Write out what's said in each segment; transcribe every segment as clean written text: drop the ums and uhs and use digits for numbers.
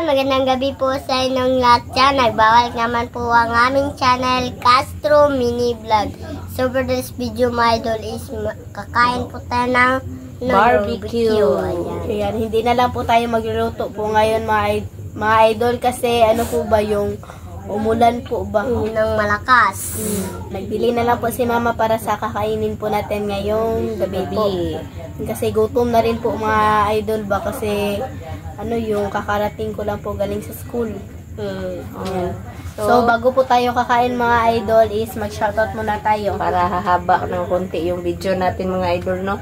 magandang gabi po sa inyong lahat dyan. Nagbawal naman po ang aming channel, Castro Mini Vlog. So for this video, my idol, is kakain po tayo ng barbecue. Ayan, hindi na lang po tayo magluluto po ngayon mga idol kasi ano po ba yung umulan po ba? Ng malakas. Nagbili na lang po si mama para sa kakainin po natin ngayong gabi po. Kasi gutom na rin po mga idol ba kasi ano yung kakarating ko lang po galing sa school. So bago po tayo kakain mga idol is mag-shoutout muna tayo. Para hahaba ng konti yung video natin mga idol, no?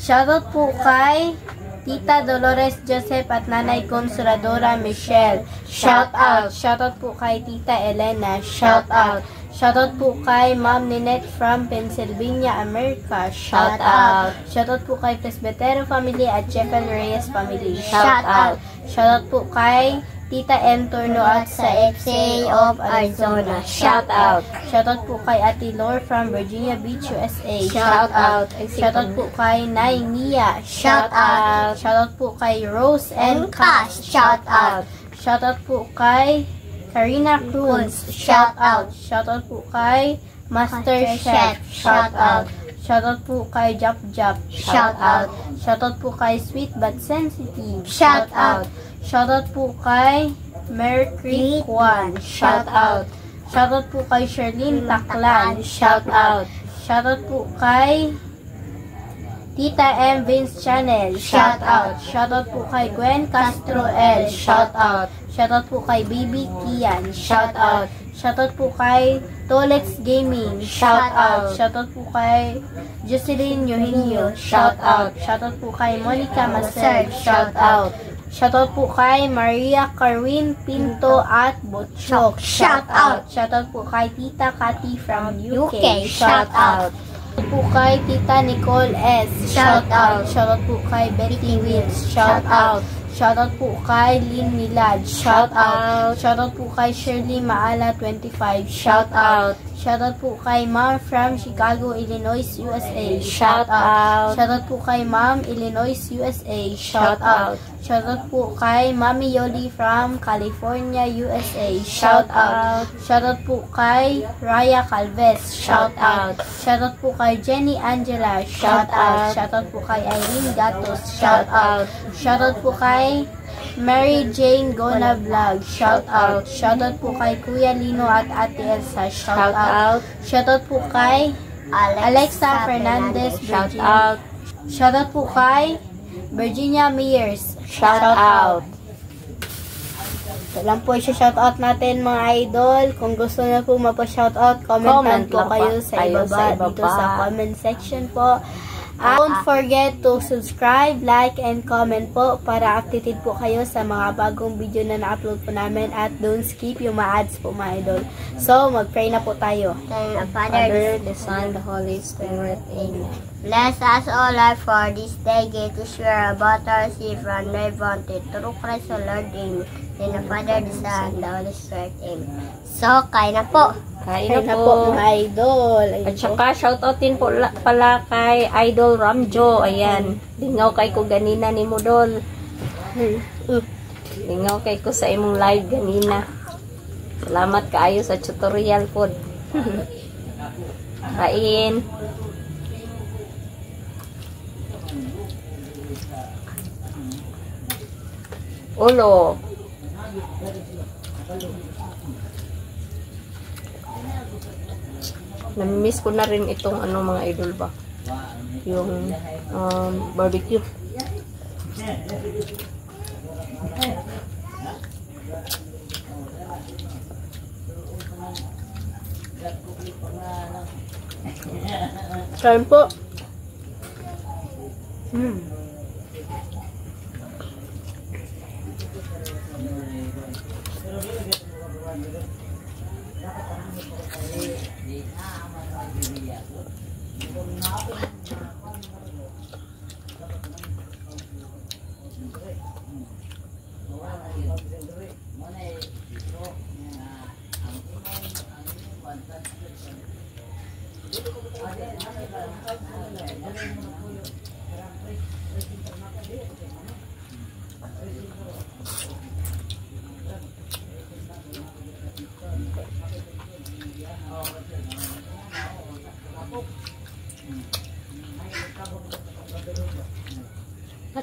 Shoutout po kay Tita Dolores Joseph at Nanay Consoladora Michelle. Shout out. Shoutout po kay Tita Elena. Shout out. Shoutout po kay Ma'am Ninette from Pennsylvania, America. Shout out. Shoutout po kay Presbitero family at Jeffel Reyes family. Shout out. Shoutout po kay Tita M. Torno at sa FCA of Arizona. Shout out. Shoutout po kay Ate Lore from Virginia Beach, USA. Shout out. Shoutout po kay Nay Nia. Shout out. Shoutout po kay Rose and Cash. Shout out. Shoutout po kay Karina Cruz. Shout out. Shoutout po kay Master Chef. Shout out. Shoutout po kay Jap Jap. Shout out. Shoutout po kay Sweet But Sensitive. Shout out. Shoutout po kay Mercury Kwan. Shout out. Shoutout po kay Sherlyn Taklan. Shout out. Shoutout po kay Tita M. Vince Channel. Shout out. Shoutout po kay Gwen Castro L. Shout out. Shoutout po kay Baby Kian. Shout out. Shoutout po kay Tolex Gaming. Shout out. Shoutout po kay Jocelyn Eugenio. Shout out. Shoutout po kay Monica Maser. Shout out. Shoutout po kay Maria Carwin Pinto at Butchok. Shout out. Shoutout po kay Tita Cathy from UK. Shout out. Po kay Tita Nicole S. Shout out. Shoutout po kay Betty Wills. Shout out. Shoutout po kay Lynn Milad. Shout out. Shoutout po kay Shirley Maala 25. Shout out. Shoutout po kay Ma'am from Chicago, Illinois, USA. Shout out. Shoutout po kay Ma'am Illinois, USA. Shout out. Shoutout po kay Mami Yoli from California, USA. Shout out. Shoutout po kay Raya Calves. Shout out. Shoutout po kay Jenny Angela. Shout out. Shoutout po kay Irene Gatos. Shout out. Shoutout po kay Mary Jane Gona Vlog. Shout out. Shoutout po kay Kuya Lino at Ate Elsa. Shout out. Shoutout po kay Alexa Fernandez. Shout out. Shoutout po kay Virginia Mears. Shout out. Ito lang po i-shoutout natin mga idol. Kung gusto na po mapa-shoutout, comment po kayo sa ibaba dito sa comment section po. Don't forget to subscribe, like, and comment po para updated po kayo sa mga bagong video na na-upload po namin at don't skip yung mga ads po mga idol. So, mag-pray na po tayo. The Father, The Son, the Holy Spirit. Amen. bless us all Lord, for this day. Give to share about our sin from heaven through Christ the Lord. Amen. In the Father, the Son, the Holy Spirit. Amen. So, kain na po. Kain na po mga idol. At saka shoutoutin po pala kay Idol Ramjo. Ayan. Lingaw kay ko ganina ni Modol. Lingaw kay ko sa imong live ganina. Salamat kaayo sa tutorial po. Kain. Ulo. Namimiss ko na rin itong ano mga idol ba. Yung barbecue. Kain po.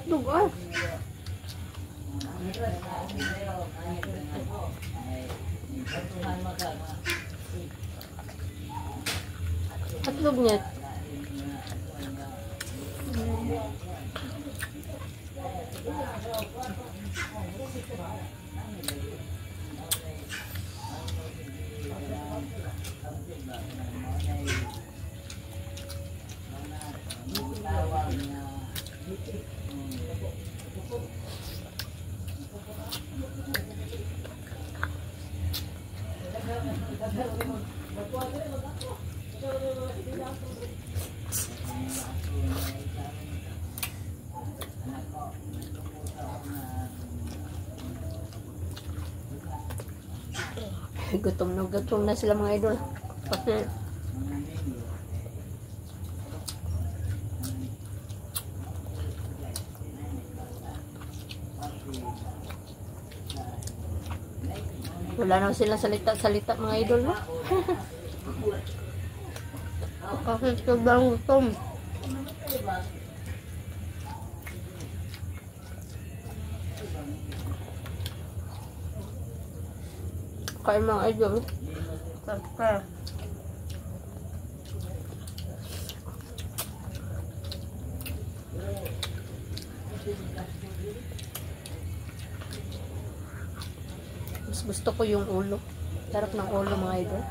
hotdog ah. Hotdog niya. Gutom na sila mga idol. Kasi wala na silang salita mga idol, no? Kasi sobrang gutom. Kain mga idol. Siyempre. Mas gusto ko yung ulo. Sarap ng ulo mga idol.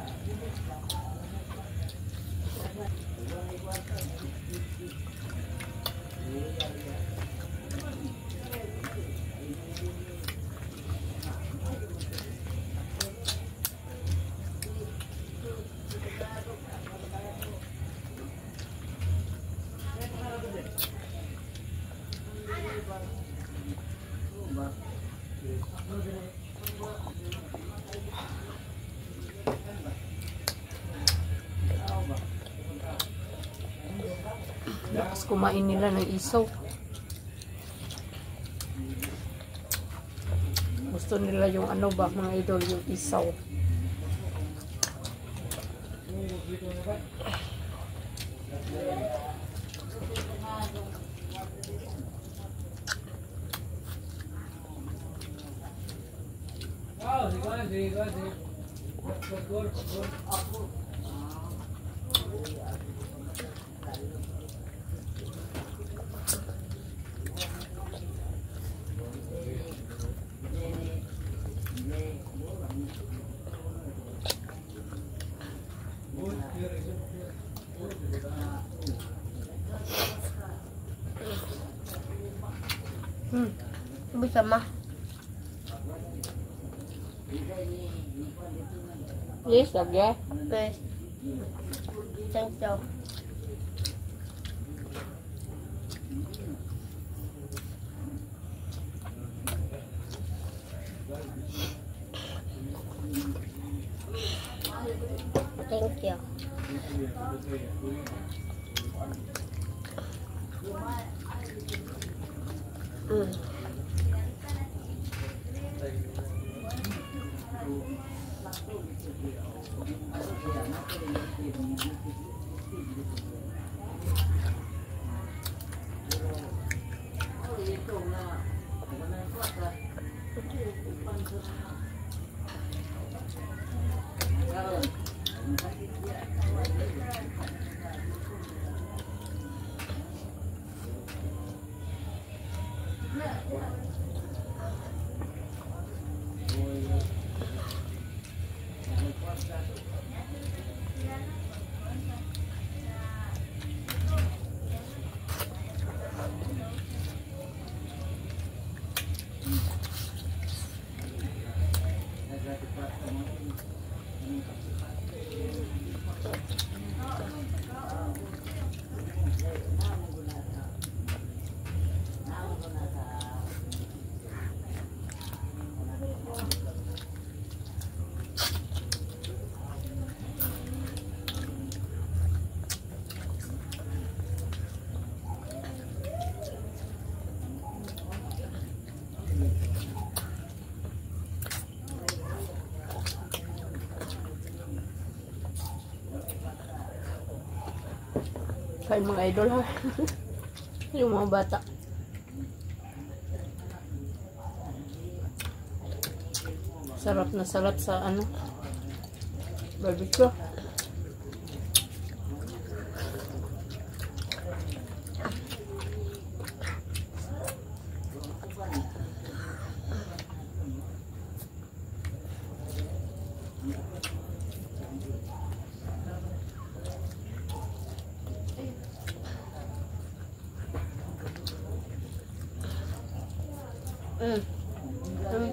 Lakas kumain nila ng isaw. Gusto nila yung ano ba mga idol, yung isaw. Bisa mah. Yes, lagi. Yes. Thank you. Thank you. Kain mga idol ha. Yung mga bata. Sarap na sarap sa ano, barbecue.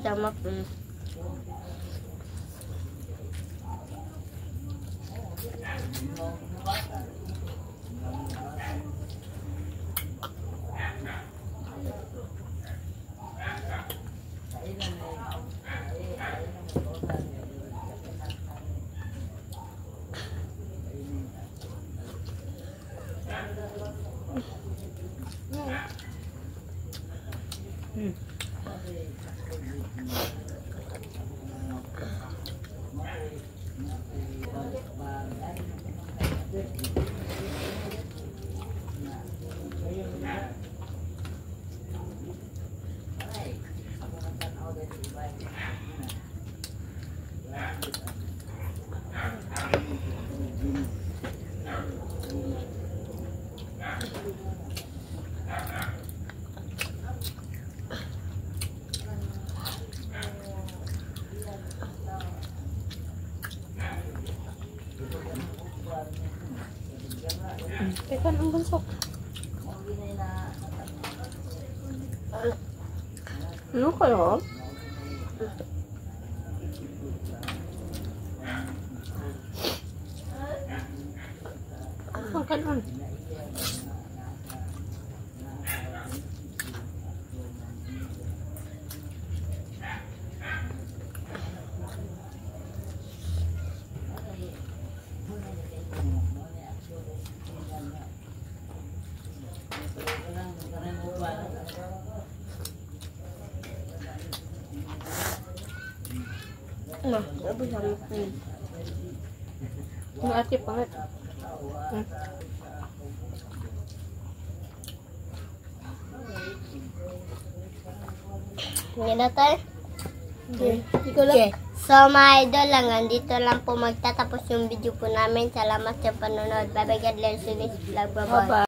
Sama. Tekan ang bunsok. Ano kayo? Makan on. Nah, aku sama. Ang ati pangat. Yan na tayo. Okay. So mga idol, hanggang dito lang po magtatapos yung video po namin. Salamat sa panonood. Bye bye, God bless you guys. Vlog, bye bye. Bye-bye.